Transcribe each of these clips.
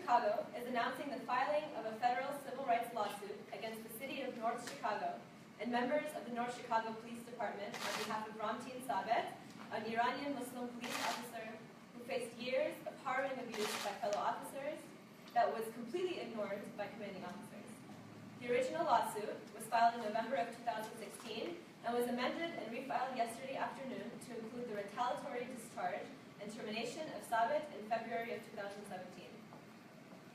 Chicago is announcing the filing of a federal civil rights lawsuit against the city of North Chicago and members of the North Chicago Police Department on behalf of Ramtin Sabet, an Iranian Muslim police officer who faced years of harrowing abuse by fellow officers that was completely ignored by commanding officers. The original lawsuit was filed in November of 2016 and was amended and refiled yesterday afternoon to include the retaliatory discharge and termination of Sabet in February of 2017.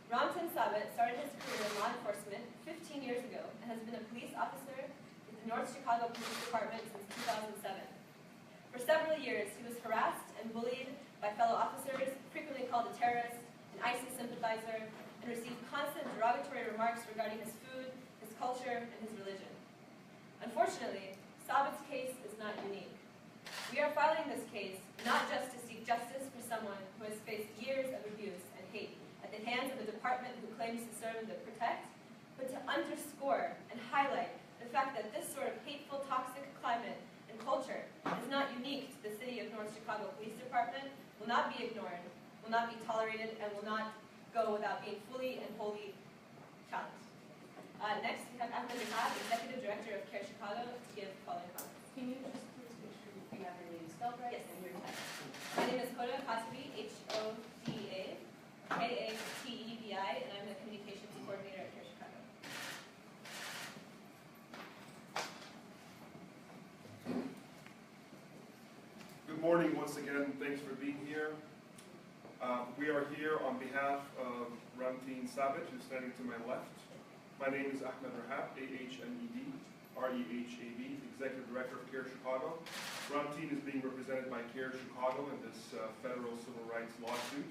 Ramtin Sabet started his career in law enforcement 15 years ago and has been a police officer with the North Chicago Police Department since 2007. For several years, he was harassed and bullied by fellow officers, frequently called a terrorist, an ISIS sympathizer, and received constant derogatory remarks regarding his food, his culture, and his religion. Unfortunately, Sabet's case is not unique. We are filing this case not just to seek justice for someone who has faced years of abuse and hate at the hands of a department who claims to serve and to protect, but to underscore and highlight the fact that this sort of hateful, toxic climate and culture is not unique to the city of North Chicago Police Department, will not be ignored, will not be tolerated, and will not go without being fully and wholly challenged. Next, we have Ahmed Rehab, Executive Director of CAIR Chicago, to give following comments. Can you just please make sure you have your name spelled right? Yes. And your title? My name is Hoda Katabi, H-O-D-A, K-A-T-E-B-I, and I'm the Communications Coordinator at CAIR Chicago. Good morning once again. Thanks for being here. We are here on behalf of Ramtin Sabet, who's standing to my left. My name is Ahmed Rehab, A-H-M-E-D, R-E-H-A-B, Executive Director of CAIR Chicago. Ramtin is being represented by CAIR Chicago in this federal civil rights lawsuit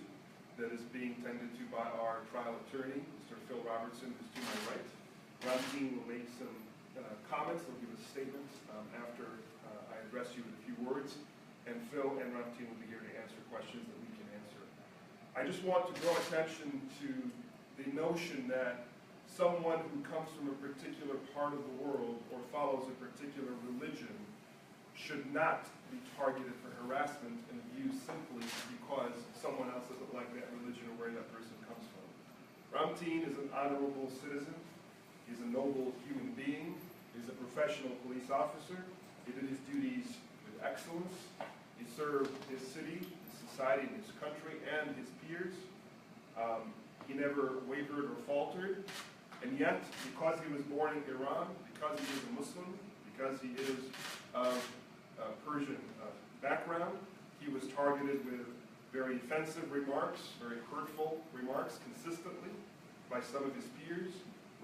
that is being tended to by our trial attorney, Mr. Phil Robertson, who's to my right. Ramtin will make some comments. He'll give a statement after I address you with a few words. And Phil and Ramtin will be here to answer questions that we can answer. I just want to draw attention to the notion that someone who comes from a particular part of the world or follows a particular religion should not be targeted for harassment and abuse simply because someone else doesn't like that religion or where that person comes from. Ramtin is an honorable citizen. He's a noble human being. He's a professional police officer. He did his duties with excellence. He served his city, his society, his country, and his peers. He never wavered or faltered. And yet, because he was born in Iran, because he is a Muslim, because he is of Persian background, he was targeted with very offensive remarks, very hurtful remarks consistently by some of his peers,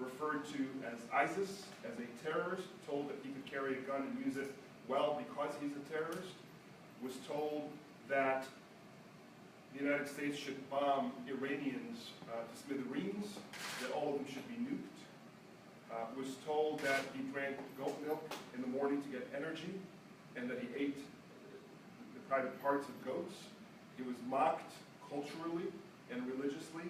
referred to as ISIS, as a terrorist, told that he could carry a gun and use it well because he's a terrorist, was told that the United States should bomb Iranians to smithereens, that all of them should be nuked, was told that he drank goat milk in the morning to get energy, and that he ate the private parts of goats. He was mocked culturally and religiously,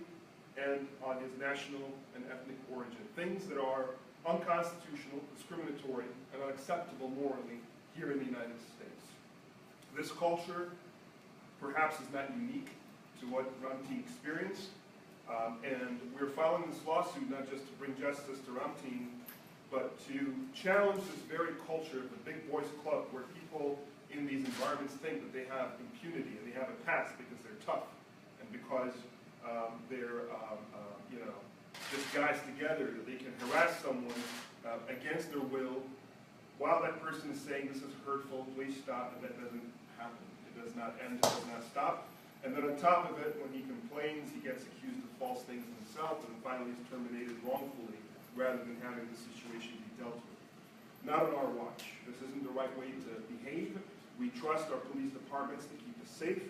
and on his national and ethnic origin. Things that are unconstitutional, discriminatory, and unacceptable morally here in the United States. This culture perhaps is not unique to what Ramtin experienced, and we're filing this lawsuit not just to bring justice to Ramtin, but to challenge this very culture of the big boys club where people in these environments think that they have impunity and they have a pass because they're tough and because they're just guys together, that they can harass someone against their will while that person is saying this is hurtful, please stop, and that doesn't happen. It does not end, it does not stop. And then on top of it, when he complains, he gets accused of false things himself, and finally is terminated wrongfully rather than having the situation be dealt with. Not on our watch. This isn't the right way to behave. We trust our police departments to keep us safe.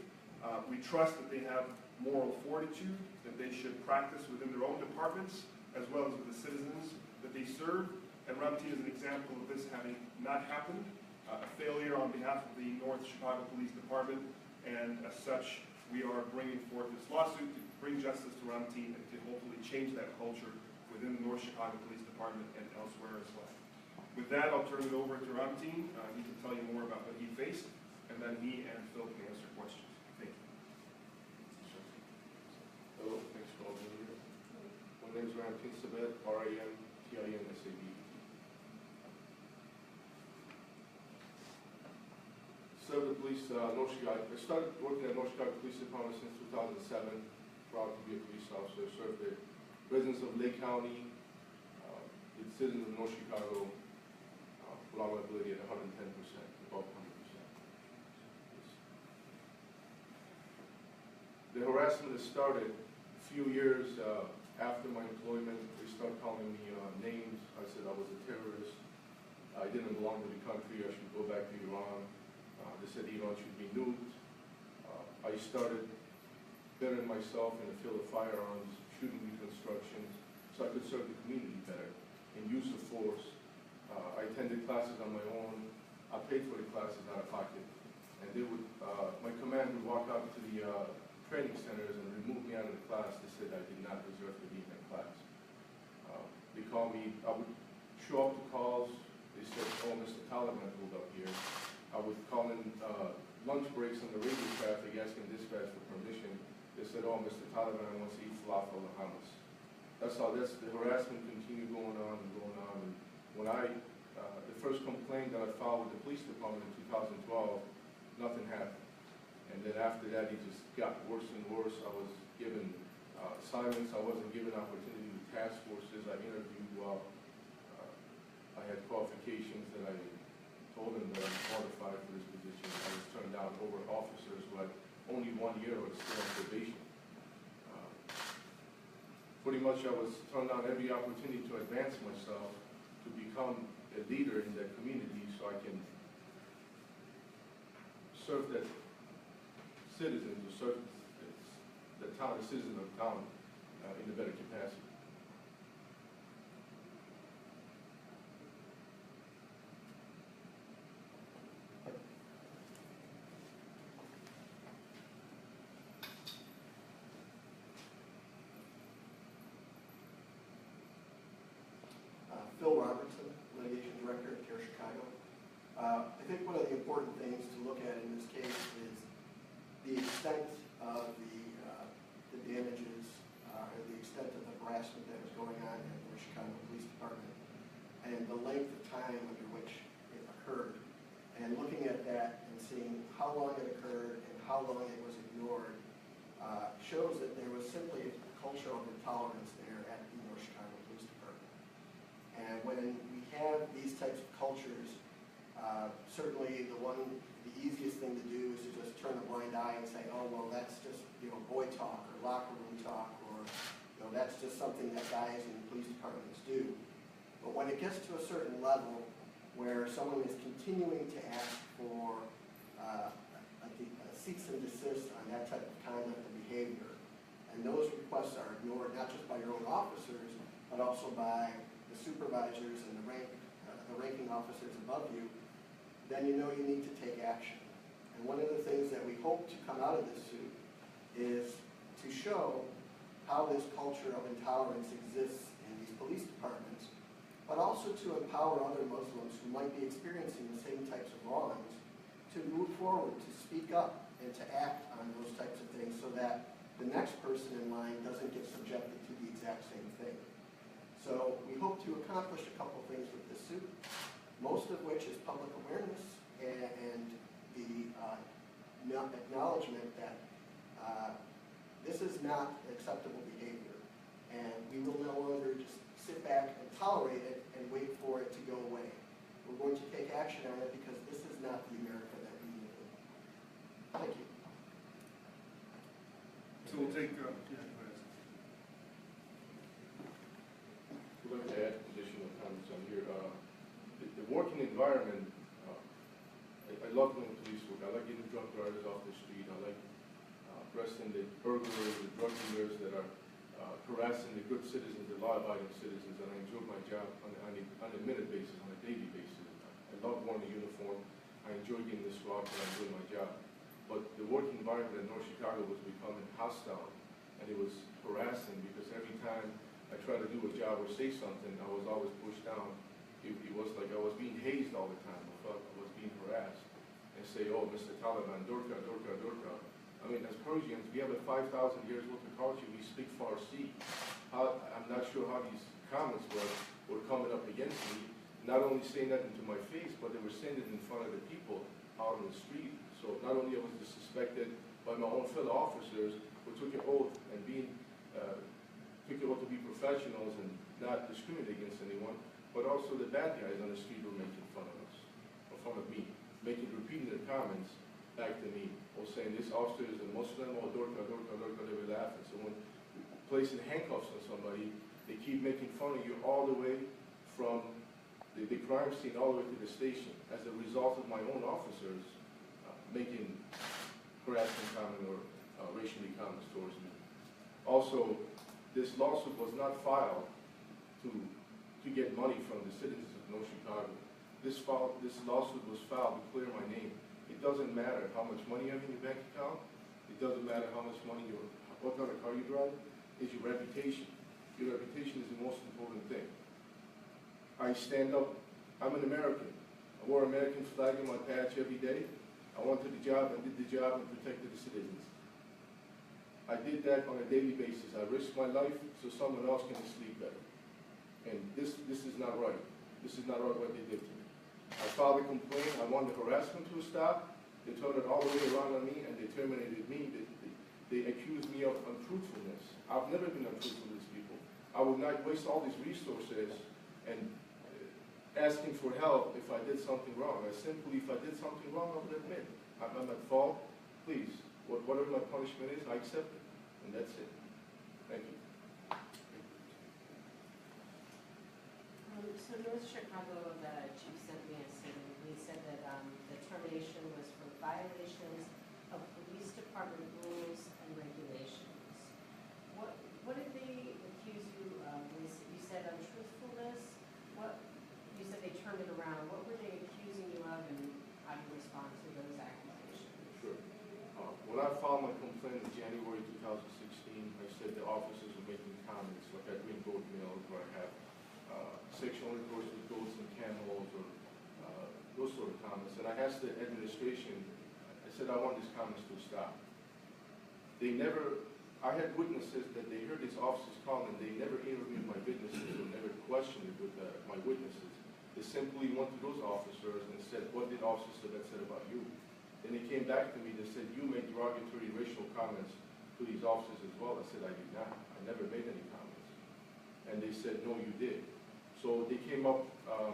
We trust that they have moral fortitude, that they should practice within their own departments, as well as with the citizens that they serve. And Ramtin is an example of this having not happened, a failure on behalf of the North Chicago Police Department, and as such, we are bringing forth this lawsuit to bring justice to Ramtin and to hopefully change that culture within the North Chicago Police Department and elsewhere as well. With that, I'll turn it over to Ramtin. He can tell you more about what he faced, and then he and Phil can answer questions. Thank you. Hello, thanks for all being here. Ramtin Sabet, R-A-M-T-I-N-S-A-B. Served the police, North Chicago. I started working at North Chicago Police Department since 2007. Proud to be a police officer. Served the residents of Lake County, the citizens of North Chicago, with all my ability at 110%, above 100%. The harassment has started a few years after my employment. They started calling me names. I said I was a terrorist. I didn't belong to the country. I should go back to Iran. They said Iran should be nuked. I started bettering myself in the field of firearms, shooting reconstructions, so I could serve the community better in use of force. I attended classes on my own. I paid for the classes out of pocket. And they would, my command would walk out to the training centers and remove me out of the class. They said I did not deserve to be in that class. They called me, I would show up to calls. They said, oh, Mr. Taliban pulled up here. I would call in lunch breaks on the radio traffic asking dispatch for permission. They said, oh, Mr. Taliban wants to eat falafel and hummus. That's how the harassment continued going on and going on. And when the first complaint that I filed with the police department in 2012, nothing happened. And then after that, it just got worse and worse. I was given silence. I wasn't given opportunity with task forces. I interviewed while I had qualifications that I told them that I'm qualified for this position. I was turned down over officers who had only 1 year or still on probation. Pretty much I was turned down every opportunity to advance myself, to become a leader in that community so I can serve that citizens, or serve the town, the citizens of the town in a better capacity. Phil Robertson, Litigation Director at CAIR Chicago. I think one of the important things to look at in this case is the extent of the damages, the extent of the harassment that was going on at the Chicago Police Department, and the length of time under which it occurred. And looking at that and seeing how long it occurred and how long it was ignored shows that there was simply a culture of intolerance there at the North Chicago Police Department. And when we have these types of cultures, certainly the easiest thing to do is to just turn a blind eye and say, oh, well, that's just, boy talk or locker room talk, or, that's just something that guys in police departments do. But when it gets to a certain level where someone is continuing to ask for a cease and desist on that type of conduct and behavior, and those requests are ignored not just by your own officers, but also by the supervisors and the ranking officers above you, then you know you need to take action. And one of the things that we hope to come out of this suit is to show how this culture of intolerance exists in these police departments, but also to empower other Muslims who might be experiencing the same types of wrongs to move forward, to speak up, and to act on those types of things so that the next person in line doesn't get subjected to the exact same thing. So we hope to accomplish a couple things with this suit, most of which is public awareness and the acknowledgement that this is not acceptable behavior, and we will no longer just sit back and tolerate it and wait for it to go away. We're going to take action on it because this is not the America that we live in. Thank you. So we'll take, We'd like to add additional comments on here. The working environment, I love doing police work. I like getting drunk drivers off the street. I like arresting the burglars, the drug dealers that are harassing the good citizens, the law-abiding citizens, and I enjoy my job on a minute basis, on a daily basis. I love wearing a uniform. I enjoy getting this rock, and I enjoy my job. But the work environment in North Chicago was becoming hostile, and it was harassing because every time I tried to do a job or say something, I was always pushed down. It was like I was being hazed all the time. I felt I was being harassed. And say, oh, Mr. Taliban, Durka, Durka, Durka. I mean, as Persians, we have a 5,000 years worth of culture. We speak Farsi. I'm not sure how these comments were coming up against me, not only saying that into my face, but they were saying it in front of the people out on the street. So not only was I suspected by my own fellow officers who took an oath and took an oath to be professionals and not discriminate against anyone, but also the bad guys on the street were making fun of us, or fun of me, repeating their comments back to me, or saying this officer is a Muslim, or dorka, they were laughing. So when placing handcuffs on somebody, they keep making fun of you all the way from the crime scene all the way to the station as a result of my own officers making harassment comment or racially comments towards me. Also, this lawsuit was not filed to get money from the citizens of North Chicago. This lawsuit was filed to clear my name. It doesn't matter how much money you have in your bank account. It doesn't matter how much money what kind of car you drive. It's your reputation. Your reputation is the most important thing. I stand up. I'm an American. I wore an American flag in my patch every day. I went to the job and did the job and protected the citizens. I did that on a daily basis. I risked my life so someone else can sleep better. And this is not right. This is not right what they did to me. I filed a complaint. I wanted the harassment to stop. They turned it all the way around on me and they terminated me. They accused me of untruthfulness. I've never been untruthful to these people. I would not waste all these resources and asking for help if I did something wrong. If I did something wrong, I would admit. I'm at fault. Please, whatever my punishment is, I accept it. And that's it. Thank you. So North Chicago, the chief sent me a statement. He said that the termination was for violations of police department rules and regulations. What did they accuse you of? You said untruthfulness. You said they turned it around. What were they accusing you of, and how do you respond to those accusations? Sure. When I filed my complaint in January 2016, I said the officers were making comments like I bring goat milk or I have sexual intercourse with goats and camels or those sort of comments. And I asked the administration, I said I want these comments to stop. I had witnesses that they heard these officers call and they never interviewed my witnesses or never questioned it with my witnesses. They simply went to those officers and said, what did officer that said about you? Then they came back to me, they said, you made derogatory racial comments to these officers as well. I said, I did not. I never made any comments. And they said, no, you did. So they came up, I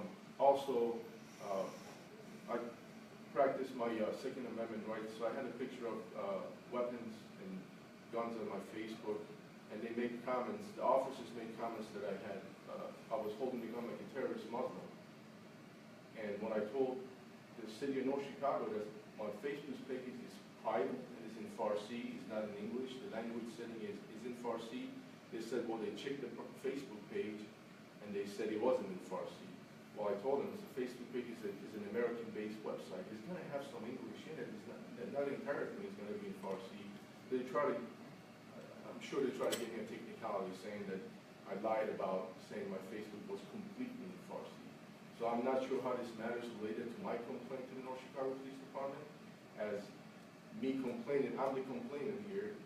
practiced my Second Amendment rights, so I had a picture of weapons and guns on my Facebook, and they made comments, the officers made comments that I was holding the gun like a terrorist Muslim. And when I told the city of North Chicago that my Facebook page is private and is in Farsi, it's not in English, the language setting is in Farsi, they said, well, they checked the Facebook page and they said it wasn't in Farsi. Well, I told them, the Facebook page is an American-based website. It's going to have some English in it. It's not entirely it's going to be in Farsi. I'm sure they try to get me a technicality saying that I lied about saying my Facebook was completely in Farsi. So I'm not sure how this matters related to my complaint to the North Chicago Police Department. As me complaining, I'm the complainant here.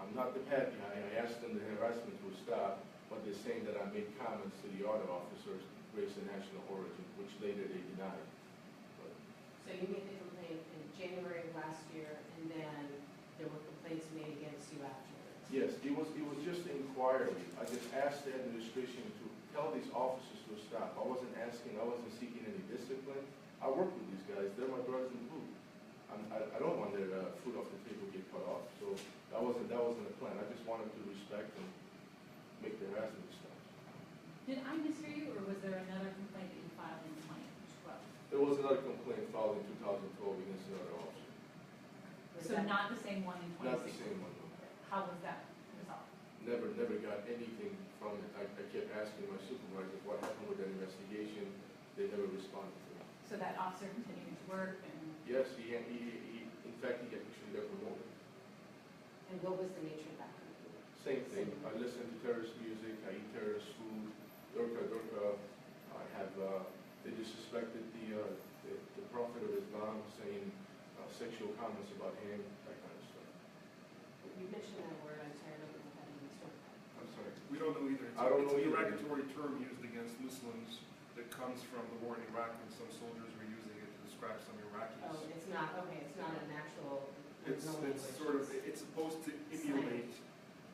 I'm not the bad guy. I asked them the harassment to stop, but they're saying that I made comments to the other officers, race and national origin, which later they denied. So you made the complaint in January of last year, and then there were complaints made against you afterwards? Yes, it was just an inquiry. I just asked the administration to tell these officers to stop. I wasn't seeking any discipline. I work with these guys. They're my brothers in blue. I don't want their food off the table get cut off. So that wasn't the plan. I just wanted to respect and make the harassment stop. Did I mishear you, or was there another complaint that you filed in 2012? There was another complaint filed in 2012 against another officer. So not the same one in 2016? Not the same one. How was that resolved? Never got anything from it. I kept asking my supervisors what happened with that investigation. They never responded to me. So that officer continued to work and... Yes, he in fact, he actually got promoted. And what was the nature of that complaint? Same thing. I listen to terrorist music. I eat terrorist food. Durka. I have, they disrespected the Prophet of Islam, saying sexual comments about him, that kind of stuff. You mentioned that word, I'm sorry, I don't know what that means. I'm sorry. We don't know I don't it's know a either. derogatory term used against Muslims that comes from the war in Iraq when some soldiers were using it to describe some Iraqis. Oh, it's not, okay, it's not an actual, It's no language. sort of, it's supposed to emulate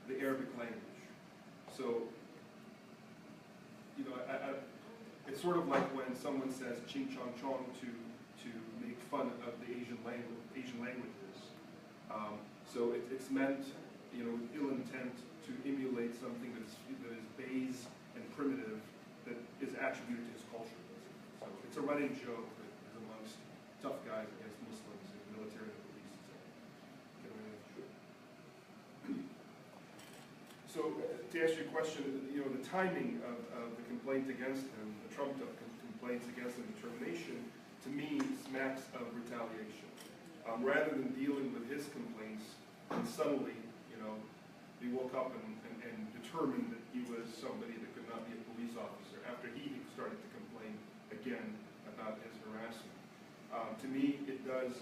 the Arabic language. So, you know, it's sort of like when someone says ching chong chong to make fun of the Asian languages. So it's meant, you know, with ill intent to emulate something that is base and primitive that is attributed to his culture. So it's a running joke that is amongst tough guys against Muslims in the military and the police. So to answer your question, you know, the timing of the complaint against him, the trumped-up complaints against him, determination, to me smacks of retaliation. Rather than dealing with his complaints, and suddenly, you know, he woke up and determined that he was somebody that could not be a police officer after he started to complain again about his harassment. To me, it does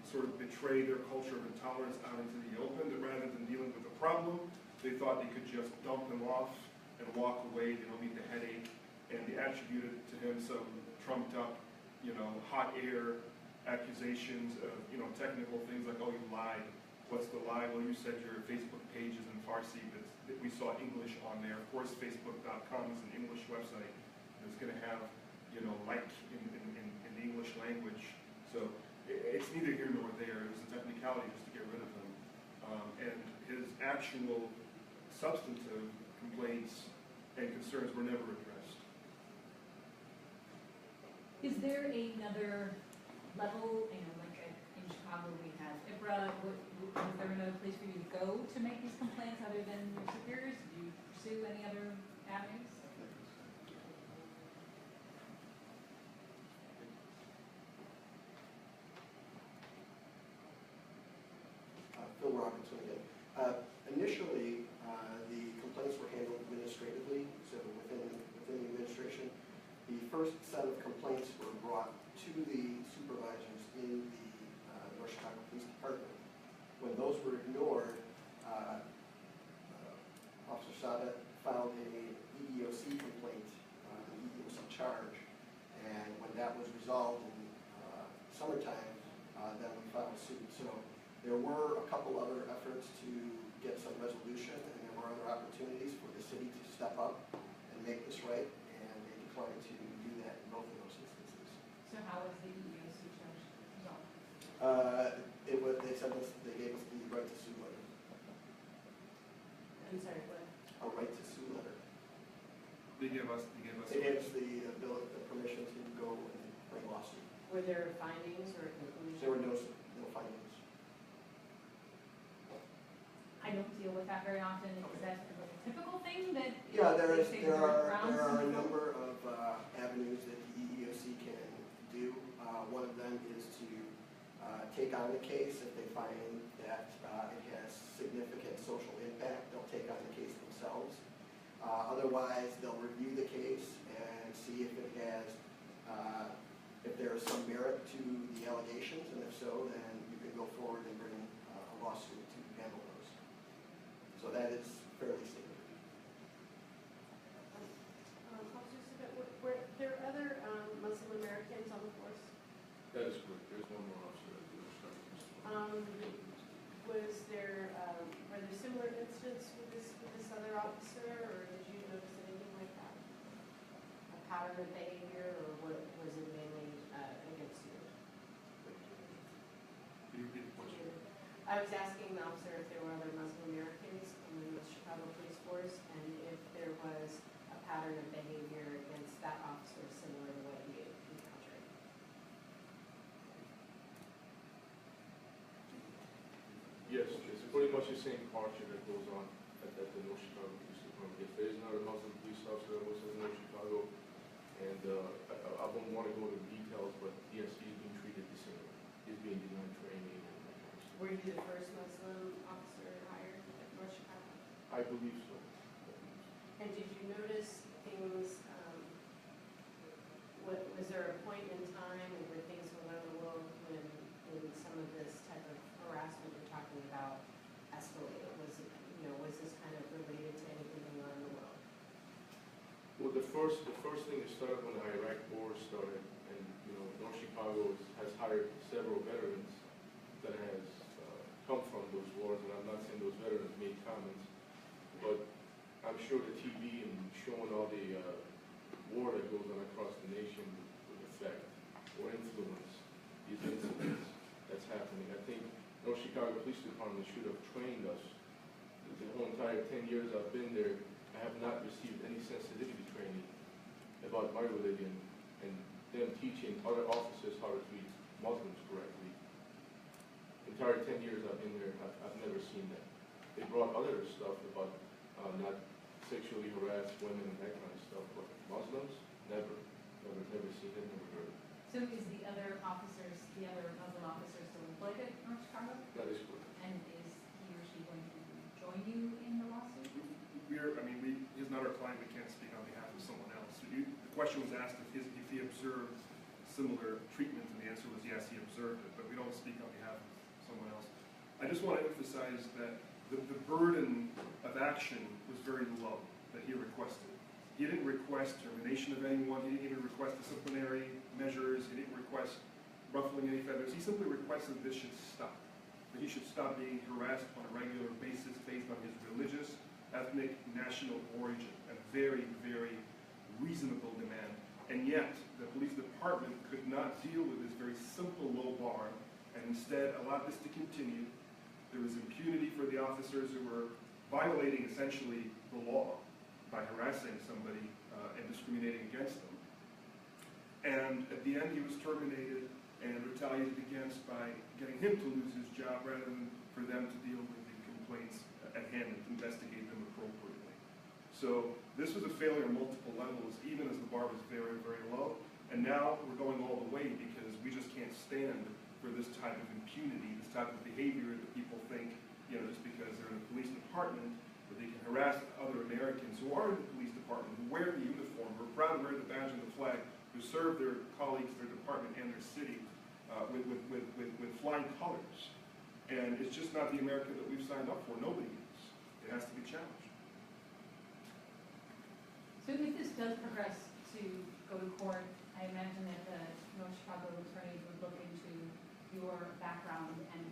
sort of betray their culture of intolerance out into the open, that rather than dealing with the problem, they thought they could just dump him off and walk away, they don't need the headache, and they attributed to him some trumped up, you know, hot air accusations of, you know, technical things like, oh, you lied. What's the lie? Well, you said your Facebook page is in Farsi, but we saw English on there. Of course, Facebook.com is an English website, and it's going to have, you know, like in the English language. So it's neither here nor there. It was a technicality just to get rid of him. And his actual substantive complaints and concerns were never addressed. Is there another level, you know, like in Chicago we have IBRA, is there another place for you to go to make these complaints other than your superiors? Do you pursue any other avenues? Phil Robinson again. Initially, the complaints were handled administratively, so within the administration. The first set of complaints were brought to the supervisors in the North Chicago Police Department. When those were ignored, Officer Sabat filed a EEOC complaint, an EEOC charge, and when that was resolved in summertime, then we filed suit. So there were a couple other efforts to get some resolution, and there were other opportunities for the city to step up and make this right, and they declined to do that in both of those instances. So how was the EEOC charge resolved? They gave us the right to sue letter. I'm sorry, what? A right to sue letter. They gave us the permission to go and bring lawsuit. Were there findings or conclusions? There were no findings. I don't deal with that very often. Is that a typical thing that? Yeah, there they say are grounds a for? number of avenues that the EEOC can do. One of them is to take on the case if they find that it has significant social impact. They'll take on the case themselves. Otherwise, they'll review the case and see if it has, if there is some merit to the allegations, and if so, then you can go forward and bring a lawsuit to handle those. So that is fairly standard. Officer Sabat, were there other Muslim Americans on the force? That is correct. There's one more officer at the Was there, were there similar incidents with this other officer, or did you notice anything like that? A pattern of behavior, or was it mainly against you? Can you repeat the question? I was asking the officer if there were other Muslim Americans in the Chicago Police Force, and if there was a pattern of behavior against that officer similar to what he encountered. Yes, it's pretty much the same culture that goes on at the North Chicago Police Department. If there is not a Muslim police officer that works in North Chicago, and I don't want to go into details, but yes, he's being treated the same. He's being denied training and that kind of stuff. Were you the first Muslim officer hired at North Chicago? I believe so. And did you notice things, was there a point in time where things were low when some of this type of harassment you're talking about escalated? Was it, was this kind of related to anything going on in the world? first thing that started when the Iraq War started, and North Chicago has hired several veterans that has come from those wars, and I'm not saying those veterans made comments, but I'm sure the TV and showing all the war that goes on across the nation would affect or influence these incidents that's happening. I think North Chicago Police Department should have trained us. The whole entire 10 years I've been there, I have not received any sensitivity training about my religion and them teaching other officers how to treat Muslims correctly. The entire 10 years I've been there, I've never seen that. They brought other stuff about not sexually harass women and that kind of stuff, but Muslims, never seen it, never heard. So is the other Muslim officer still employed at North Chicago? That is correct. And is he or she going to join you in the lawsuit? He's not our client, we can't speak on behalf of someone else. The question was asked if he observed similar treatment, and the answer was yes, he observed it, but we don't speak on behalf of someone else. I just want to emphasize that the burden of action was very low that he requested. He didn't request termination of anyone, he didn't even request disciplinary measures, he didn't request ruffling any feathers, he simply requested this should stop. That he should stop being harassed on a regular basis based on his religious, ethnic, national origin. A very, very reasonable demand. And yet, the police department could not deal with this very simple low bar and instead allowed this to continue. There was impunity for the officers who were violating essentially the law by harassing somebody and discriminating against them. And at the end, he was terminated and retaliated against by getting him to lose his job rather than for them to deal with the complaints at hand and to investigate them appropriately. So this was a failure on multiple levels, even as the bar was very, very low. And now we're going all the way because we just can't stand for this type of impunity, this type of behavior that people think, just because they're in the police department, that they can harass other Americans who are in the police department, who wear the uniform, who are proud to wear the badge and the flag, who serve their colleagues, their department, and their city with flying colors. And it's just not the America that we've signed up for. Nobody is. It has to be challenged. So if this does progress to go to court, I imagine that the North Chicago attorneys would look into your background and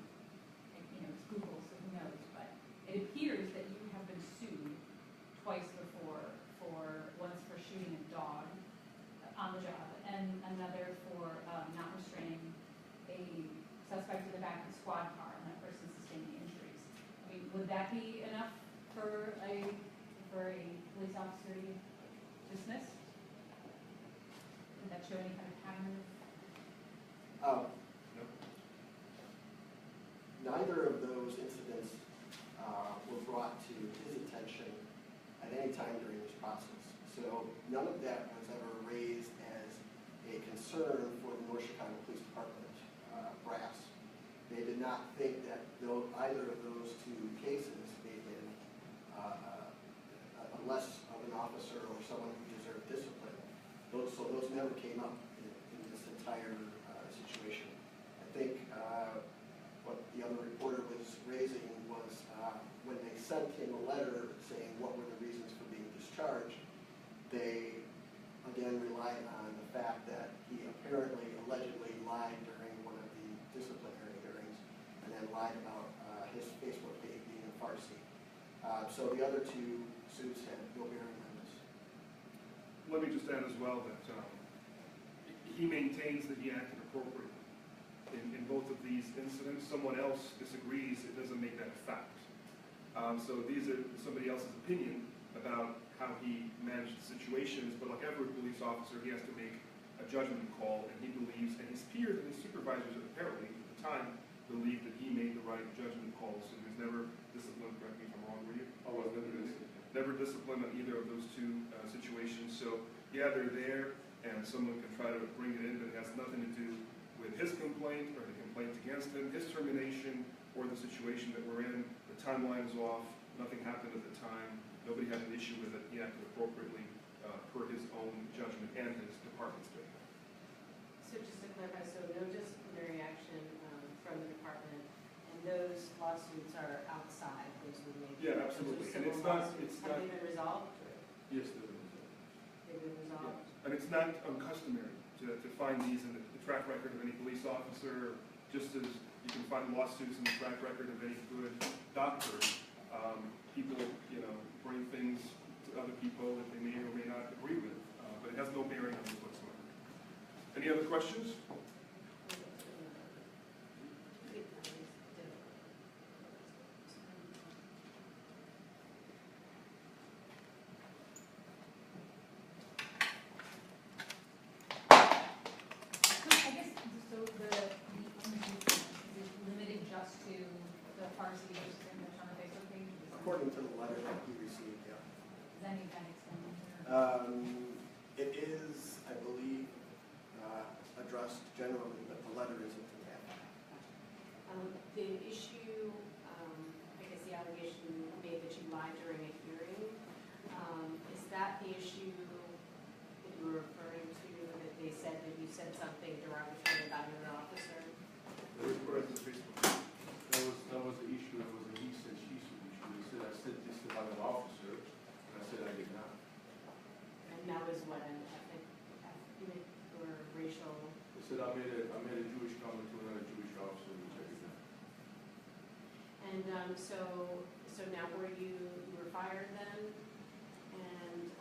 it's Google, so who knows, but it appears that you have been sued twice before, once for shooting a dog on the job and another for not restraining a suspect in the back of a squad car and that person sustaining injuries. I mean, would that be enough for a police officer to be dismissed? Would that show any kind of pattern? No. Neither of those incidents were brought to his attention at any time during this process. So none of that was ever raised as a concern for the North Chicago Police Department brass. They did not think that either of those two cases made him less of an officer or someone who deserved discipline. So those never came up in this entire situation. I think what the other reporter was raising was when they sent him a letter saying what were the reasons for being discharged, they again relied on the fact that he allegedly lied during one of the disciplinary hearings and then lied about his Facebook page being in Farsi. So the other two suits had no bearing on this. Let me just add as well that he maintains that he acted appropriately. In both of these incidents, someone else disagrees, it doesn't make that a fact. So these are somebody else's opinion about how he managed the situations, but like every police officer, he has to make a judgment call, and he believes, and his peers and his supervisors apparently at the time believed that he made the right judgment calls, and he was never disciplined. Correct me if I'm wrong, were you? I was never disciplined on either of those two situations. So yeah, they're there, and someone can try to bring it in, but it has nothing to do with his complaint or the complaint against him, his termination, or the situation that we're in. The timeline is off. Nothing happened at the time. Nobody had an issue with it. He acted appropriately per his own judgment and his department's judgment. So just to clarify, so no disciplinary action from the department, and those lawsuits are outside, those were made? Yeah, absolutely. And Have they been resolved? Yes, there is. They've been eventually resolved? And it's not uncustomary to find these in the track record of any police officer, just as you can find lawsuits in the track record of any good doctor. People, bring things to other people that they may or may not agree with, but it has no bearing on this whatsoever. Any other questions? I guess, so the is limited just to the parts that you just in the on the Facebook page? According to the letter that he received, yeah. Does that need that extended? It is, I believe, addressed generally, but the letter isn't to that. The issue, I guess the allegation made that you lied during a hearing, is that the issue that you were referring to, that they said that you said something derogatory about an officer? That is correct on Facebook. That was the issue. It was a he said, she said issue. They said I said this about an officer, and I said I did not. And that was what, an ethnic or racial? They said I made a Jewish comment to another Jewish officer, which I did not. And so now you were fired then? And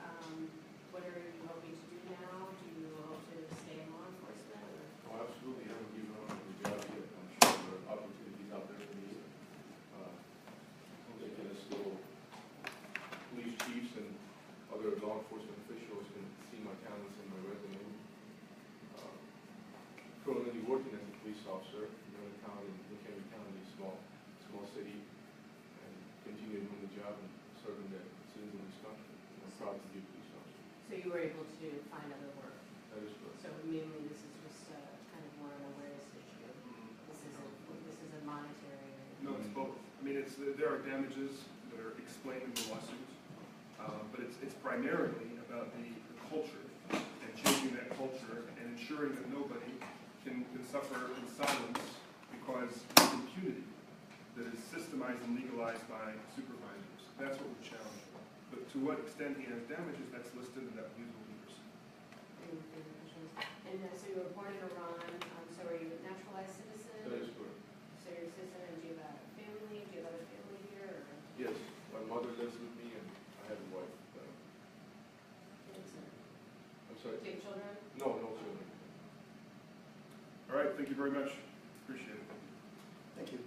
what are you hoping to do now? Do you hope to stay in law enforcement? Or? Oh, absolutely. I haven't given up on the job yet. I'm sure there are opportunities out there for me. They can still, police chiefs and other law enforcement officials can see my talents and my resume. Currently working as a police officer in a town in McHenry County, small city, and continue doing the job and serving the citizens of this country. I'm proud to be a police officer. So you were able to find other work? That is correct. So mainly this is just kind of more an awareness issue. This isn't monetary. No, it's both. I mean, there are damages that are explained in the lawsuits, but it's primarily about the culture and changing that culture and ensuring that nobody can suffer in silence because of impunity that is systemized and legalized by supervisors. That's what we're challenging. But to what extent he has damages, that's listed in that usual numbers. And so you were born in Iran, so are you a naturalized citizen? That is correct. So you're a citizen, and do you have a family? Do you have other family here? Or? Yes, my mother lives with me and I have a wife. I'm sorry? Do you have children? No children. All right, thank you very much. Appreciate it. Thank you.